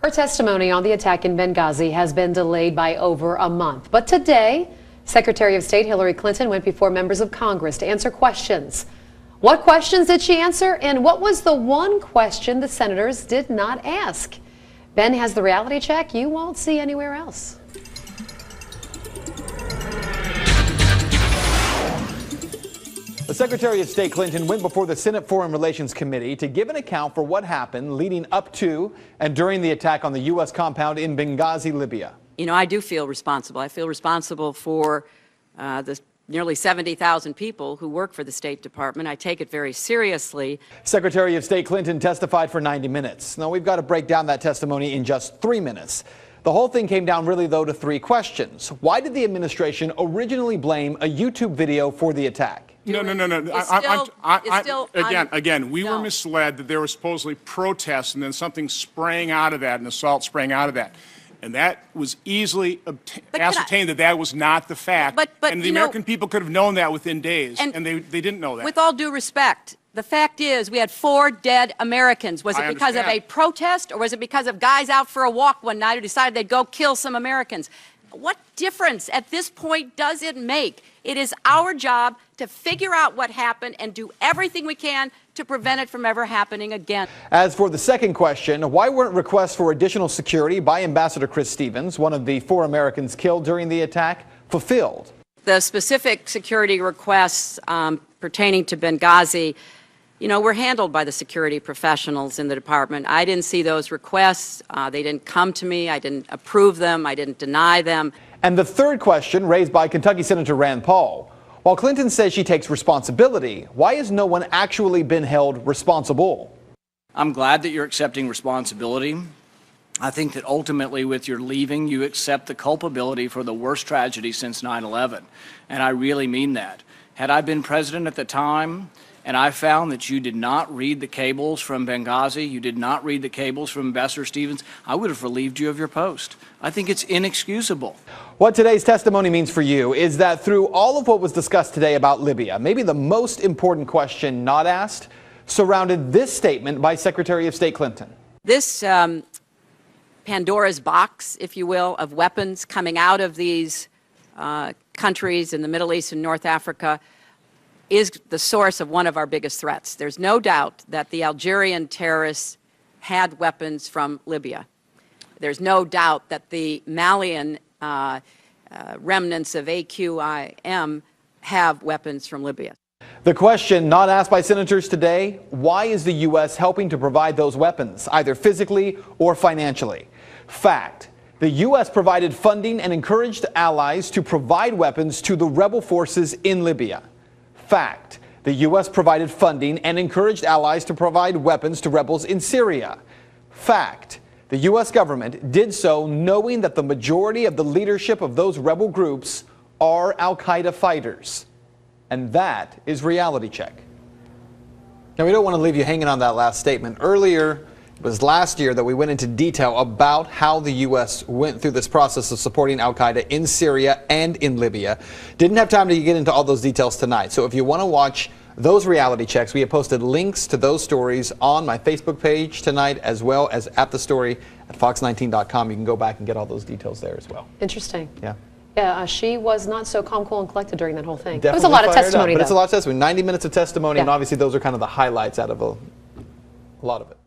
Her testimony on the attack in Benghazi has been delayed by over a month. But today, Secretary of State Hillary Clinton went before members of Congress to answer questions. What questions did she answer? And what was the one question the senators did not ask? Ben has the reality check you won't see anywhere else. The Secretary of State Clinton went before the Senate Foreign Relations Committee to give an account for what happened leading up to and during the attack on the U.S. compound in Benghazi, Libya. You know, I do feel responsible. I feel responsible for the nearly 70,000 people who work for the State Department. I take it very seriously. Secretary of State Clinton testified for 90 minutes. Now, we've got to break down that testimony in just 3 minutes. The whole thing came down really, though, to 3 questions. Why did the administration originally blame a YouTube video for the attack? No. Again, we were misled that there was supposedly protests and then something sprang out of that, an assault sprang out of that. And that was easily ascertained that was not the fact. And the American people could have known that within days, and they didn't know that. With all due respect, the fact is we had 4 dead Americans. Was it because of a protest, or was it because of guys out for a walk one night who decided they'd go kill some Americans? What difference at this point does it make? It is our job to figure out what happened and do everything we can to prevent it from ever happening again. As for the second question, why weren't requests for additional security by Ambassador Chris Stevens, one of the 4 Americans killed during the attack, fulfilled? The specific security requests pertaining to Benghazi, you know, were handled by the security professionals in the department. I didn't see those requests. They didn't come to me. I didn't approve them. I didn't deny them. And the third question, raised by Kentucky Senator Rand Paul. While Clinton says she takes responsibility, why has no one actually been held responsible? I'm glad that you're accepting responsibility. I think that ultimately with your leaving, you accept the culpability for the worst tragedy since 9/11. And I really mean that. Had I been president at the time, and I found that you did not read the cables from Benghazi, you did not read the cables from Ambassador Stevens, I would have relieved you of your post. I think it's inexcusable. What today's testimony means for you is that through all of what was discussed today about Libya, maybe the most important question not asked surrounded this statement by Secretary of State Clinton. This Pandora's box, if you will, of weapons coming out of these countries in the Middle East and North Africa is the source of one of our biggest threats. There's no doubt that the Algerian terrorists had weapons from Libya. There's no doubt that the Malian remnants of AQIM have weapons from Libya. The question not asked by senators today, why is the U.S. helping to provide those weapons, either physically or financially? Fact, the U.S. provided funding and encouraged allies to provide weapons to the rebel forces in Libya. Fact, the U.S. provided funding and encouraged allies to provide weapons to rebels in Syria. Fact, the U.S. government did so knowing that the majority of the leadership of those rebel groups are al-Qaeda fighters. And that is reality check. Now, we don't want to leave you hanging on that last statement. Earlier, it was last year that we went into detail about how the U.S. went through this process of supporting al-Qaeda in Syria and in Libya. Didn't have time to get into all those details tonight. So if you want to watch those reality checks, we have posted links to those stories on my Facebook page tonight, as well as at the story at fox19.com. You can go back and get all those details there as well. Interesting. Yeah. Yeah, she was not so calm, cool, and collected during that whole thing. Definitely it was a lot of testimony, but though. it's a lot of testimony. 90 minutes of testimony, yeah. And obviously those are kind of the highlights out of a lot of it.